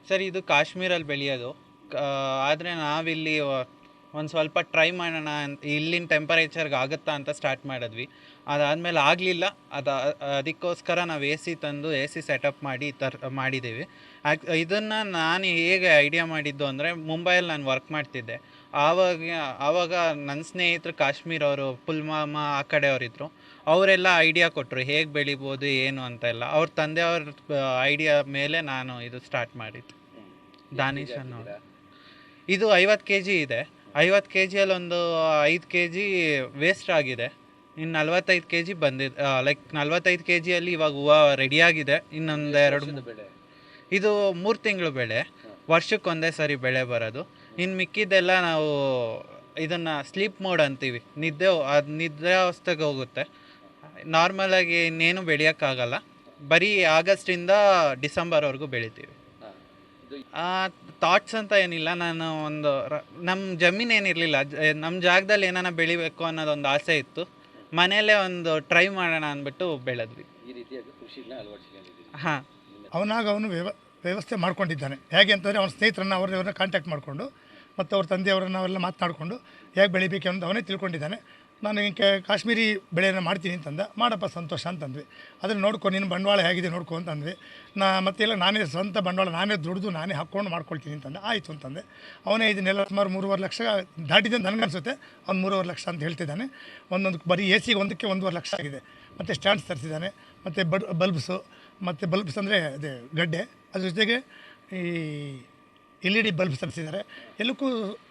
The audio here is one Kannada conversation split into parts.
ಸರ್ ಇದು ಕಾಶ್ಮೀರಲ್ಲಿ ಬೆಳೆಯೋದು. ಆದರೆ ನಾವಿಲ್ಲಿ ಒಂದು ಸ್ವಲ್ಪ ಟ್ರೈ ಮಾಡೋಣ ಅಂತ ಇಲ್ಲಿನ ಟೆಂಪರೇಚರ್ಗೆ ಆಗುತ್ತಾ ಅಂತ ಸ್ಟಾರ್ಟ್ ಮಾಡಿದ್ವಿ. ಅದಾದಮೇಲೆ ಆಗಲಿಲ್ಲ. ಅದಕ್ಕೋಸ್ಕರ ನಾವು ಎ ಸಿ ತಂದು ಎ ಸಿ ಸೆಟಪ್ ಮಾಡಿ ಮಾಡಿದ್ದೀವಿ. ಇದನ್ನು ನಾನು ಹೇಗೆ ಐಡಿಯಾ ಮಾಡಿದ್ದು ಅಂದರೆ, ಮುಂಬೈಯಲ್ಲಿ ನಾನು ವರ್ಕ್ ಮಾಡ್ತಿದ್ದೆ. ಆವಾಗ ನನ್ನ ಸ್ನೇಹಿತರು ಕಾಶ್ಮೀರ ಅವರು, ಪುಲ್ವಾಮಾ ಆ ಕಡೆಯವರಿದ್ದರು. ಅವರೆಲ್ಲ ಐಡಿಯಾ ಕೊಟ್ಟರು ಹೇಗೆ ಬೆಳಿಬೋದು ಏನು ಅಂತೆಲ್ಲ. ಅವ್ರ ತಂದೆಯವ್ರ ಐಡಿಯಾ ಮೇಲೆ ನಾನು ಇದು ಸ್ಟಾರ್ಟ್ ಮಾಡಿದ್ದು. ದಾನಿಶ್ ಅನ್ನೋರು. ಇದು 50 ಕೆ ಜಿ ಇದೆ. 50 ಕೆ ಜಿಯಲ್ಲಿ ಒಂದು 5 ಕೆ ಜಿ ವೇಸ್ಟ್ ಆಗಿದೆ. ಇನ್ನು 45 ಕೆ ಜಿ ಬಂದಿದೆ. 45 ಕೆ ಜಿಯಲ್ಲಿ ಇವಾಗ ಹೂವು ರೆಡಿಯಾಗಿದೆ. ಇನ್ನೊಂದು ಇದು 3 ತಿಂಗಳು ಬೆಳೆ. ವರ್ಷಕ್ಕೆ ಒಂದೇ ಸರಿ ಬೆಳೆ ಬರೋದು. ಇನ್ನು ಮಿಕ್ಕಿದ್ದೆಲ್ಲ ನಾವು ಇದನ್ನು ಸ್ಲೀಪ್ ಮೋಡ್ ಅಂತೀವಿ. ನಿದ್ರಾವಸ್ಥೆಗೆ ಹೋಗುತ್ತೆ. ನಾರ್ಮಲಾಗಿ ಇನ್ನೇನು ಬೆಳೆಯೋಕ್ಕಾಗಲ್ಲ. ಬರೀ ಆಗಸ್ಟಿಂದ ಡಿಸೆಂಬರ್ವರೆಗೂ ಬೆಳಿತೀವಿ. ಥಾಟ್ಸ್ ಅಂತ ಏನಿಲ್ಲ. ನಾನು ನಮ್ಮ ಜಮೀನು ಏನಿರಲಿಲ್ಲ. ನಮ್ಮ ಜಾಗದಲ್ಲಿ ಏನಾನ ಬೆಳಿಬೇಕು ಅನ್ನೋದೊಂದು ಆಸೆ ಇತ್ತು. ಮನೆಯಲ್ಲೇ ಒಂದು ಟ್ರೈ ಮಾಡೋಣ ಅಂದ್ಬಿಟ್ಟು ಬೆಳೆದ್ವಿ. ಈ ರೀತಿಯಾಗಿ ಕೃಷಿನ ಅಳವಡಿಸಿಕೊಂಡಿದ್ದೀವಿ. ಹಾಂ, ಅವನು ವ್ಯವಸ್ಥೆ ಮಾಡ್ಕೊಂಡಿದ್ದಾನೆ. ಹೇಗೆ ಅಂತಂದರೆ ಅವನ ಸ್ನೇಹಿತರನ್ನ ಅವ್ರನ್ನ ಕಾಂಟ್ಯಾಕ್ಟ್ ಮಾಡಿಕೊಂಡು ಮತ್ತು ಅವ್ರ ತಂದೆಯವರನ್ನ ಅವೆಲ್ಲ ಮಾತನಾಡಿಕೊಂಡು ಹೇಗೆ ಬೆಳಿಬೇಕು ಅಂತ ಅವನೇ ತಿಳ್ಕೊಂಡಿದ್ದಾನೆ. ನಾನು ಕಾಶ್ಮೀರಿ ಬೆಳೆಯನ್ನು ಮಾಡ್ತೀನಿ ಅಂತಂದ. ಮಾಡಪ್ಪ ಸಂತೋಷ ಅಂತಂದ್ವಿ. ಅದನ್ನು ನೋಡ್ಕೊ, ನಿನ್ನ ಬಂಡವಾಳ ಹೇಗಿದೆ ನೋಡ್ಕೊ ಅಂತಂದ್ವಿ. ಮತ್ತೆಲ್ಲ ನಾನೇ ಸ್ವಂತ ಬಂಡವಾಳ ನಾನೇ ದುಡಿದು ನಾನೇ ಹಾಕ್ಕೊಂಡು ಮಾಡ್ಕೊಳ್ತೀನಿ ಅಂತಂದೆ. ಆಯಿತು ಅಂತಂದೆ. ಅವನೇ ಇದನ್ನೆಲ್ಲ ಸುಮಾರು 3.5 ಲಕ್ಷ ದಾಟಿದೆ ನನಗನ್ಸುತ್ತೆ. ಅವ್ನು 3.5 ಲಕ್ಷ ಅಂತ ಹೇಳ್ತಿದ್ದಾನೆ. ಒಂದೊಂದು ಬರೀ ಎ ಸಿಗೆ ಒಂದಕ್ಕೆ 1.5 ಲಕ್ಷ ಆಗಿದೆ. ಮತ್ತು ಸ್ಟ್ಯಾಂಡ್ಸ್ ತರಿಸಿದ್ದಾನೆ. ಮತ್ತು ಬಲ್ಬ್ಸು, ಮತ್ತು ಬಲ್ಬ್ಸ್ ಅಂದರೆ ಅದೇ ಗಡ್ಡೆ, ಅದ್ರ ಜೊತೆಗೆ ಈ LED ಬಲ್ಬ್ಸ್ ತರಿಸಿದ್ದಾರೆ. ಎಲ್ಲಕ್ಕೂ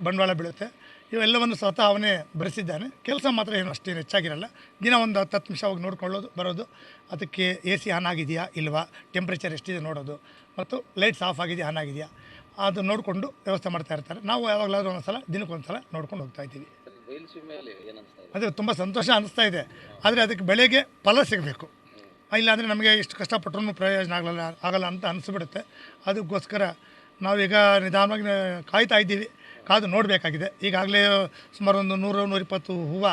ಬಂಡವಾಳ ಬೀಳುತ್ತೆ. ಇವೆಲ್ಲವನ್ನು ಸ್ವತಃ ಅವನೇ ಬರೆಸಿದ್ದಾನೆ. ಕೆಲಸ ಮಾತ್ರ ಏನು ಅಷ್ಟೇನು ಹೆಚ್ಚಾಗಿರಲ್ಲ. ದಿನ ಒಂದು 10 ನಿಮಿಷ ಹೋಗಿ ನೋಡ್ಕೊಳ್ಳೋದು ಬರೋದು. ಅದಕ್ಕೆ ಎ ಸಿ ಆನ್ ಆಗಿದೆಯಾ ಇಲ್ವಾ, ಟೆಂಪ್ರೇಚರ್ ಎಷ್ಟಿದೆ ನೋಡೋದು, ಮತ್ತು ಲೈಟ್ಸ್ ಆಫ್ ಆಗಿದೆಯಾ ಆನ್ ಆಗಿದೆಯಾ ಅದು ನೋಡಿಕೊಂಡು ವ್ಯವಸ್ಥೆ ಮಾಡ್ತಾ ಇರ್ತಾರೆ. ನಾವು ಯಾವಾಗಲಾದ್ರೂ ಒಂದ್ಸಲ ದಿನಕ್ಕೊಂದ್ಸಲ ನೋಡ್ಕೊಂಡು ಹೋಗ್ತಾ ಇದ್ದೀವಿ. ಅದು ತುಂಬ ಸಂತೋಷ ಅನ್ನಿಸ್ತಾ ಇದೆ. ಆದರೆ ಅದಕ್ಕೆ ಬೆಳೆಗೆ ಫಲ ಸಿಗಬೇಕು. ಇಲ್ಲಾಂದರೆ ನಮಗೆ ಇಷ್ಟು ಕಷ್ಟಪಟ್ಟರೂ ಪ್ರಯೋಜನ ಆಗಲ್ಲ ಅಂತ ಅನಿಸ್ಬಿಡುತ್ತೆ. ಅದಕ್ಕೋಸ್ಕರ ನಾವೀಗ ನಿಧಾನವಾಗಿ ಕಾಯ್ತಾ ಇದ್ದೀವಿ. ಕಾದು ನೋಡಬೇಕಾಗಿದೆ. ಈಗಾಗಲೇ ಸುಮಾರು ಒಂದು 100-120 ಹೂವು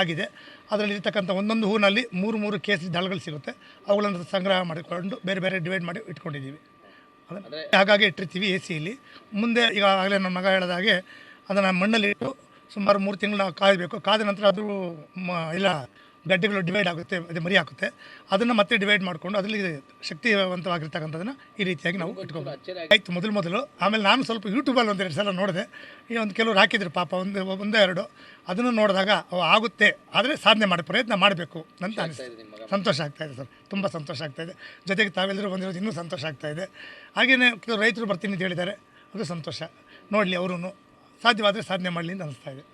ಆಗಿದೆ. ಅದರಲ್ಲಿರ್ತಕ್ಕಂಥ ಒಂದೊಂದು ಹೂವಿನಲ್ಲಿ 3 ಕೇಸರಿ ದಳಗಳು ಸಿಗುತ್ತೆ. ಅವುಗಳನ್ನು ಸಂಗ್ರಹ ಮಾಡಿಕೊಂಡು ಬೇರೆ ಬೇರೆ ಡಿವೈಡ್ ಮಾಡಿ ಇಟ್ಕೊಂಡಿದ್ದೀವಿ. ಅದನ್ನು ಹಾಗಾಗಿ ಇಟ್ಟಿರ್ತೀವಿ ಎ ಸಿಯಲ್ಲಿ. ಮುಂದೆ ಈಗಾಗಲೇ ನನ್ನ ಮಗ ಹೇಳಿದಾಗೆ ಅದನ್ನು ಮಣ್ಣಲ್ಲಿಟ್ಟು ಸುಮಾರು 3 ತಿಂಗಳು ನಾವು ಕಾಯಬೇಕು. ಕಾದ ನಂತರ ಅದು ಎಲ್ಲ ಗಡ್ಡೆಗಳು ಡಿವೈಡ್ ಆಗುತ್ತೆ, ಅದು ಮರಿ ಹಾಕುತ್ತೆ. ಅದನ್ನು ಮತ್ತೆ ಡಿವೈಡ್ ಮಾಡಿಕೊಂಡು ಅದರಲ್ಲಿ ಶಕ್ತಿವಂತವಾಗಿರ್ತಕ್ಕಂಥದ್ದನ್ನು ಈ ರೀತಿಯಾಗಿ ನಾವು ಇಟ್ಕೊಬೋದು. ಆಯಿತು ಮೊದಲು. ಆಮೇಲೆ ನಾನು ಸ್ವಲ್ಪ ಯೂಟ್ಯೂಬಲ್ಲಿ 1-2 ಸಲ ನೋಡಿದೆ. ಒಂದು ಕೆಲವರು ಹಾಕಿದ್ರು ಪಾಪ, ಒಂದೇ 2 ಅದನ್ನು ನೋಡಿದಾಗ ಆಗುತ್ತೆ, ಆದರೆ ಸಾಧನೆ ಮಾಡಿ ಪ್ರಯತ್ನ ಮಾಡಬೇಕು ಅಂತ ಅನಿಸ್ತು. ಸಂತೋಷ ಆಗ್ತಾಯಿದೆ ಸರ್, ತುಂಬ ಸಂತೋಷ ಆಗ್ತಾಯಿದೆ. ಜೊತೆಗೆ ತಾವೆಲ್ಲರೂ ಬಂದಿರೋದು ಇನ್ನೂ ಸಂತೋಷ ಆಗ್ತಾಯಿದೆ. ಹಾಗೆಯೇ ಕೆಲವು ರೈತರು ಬರ್ತೀನಿ ಅಂತ ಹೇಳಿದ್ದಾರೆ, ಅದು ಸಂತೋಷ. ನೋಡಲಿ, ಅವರು ಸಾಧ್ಯವಾದರೆ ಸಾಧನೆ ಮಾಡಲಿ ಅಂತ ಅನಿಸ್ತಾ ಇದೆ.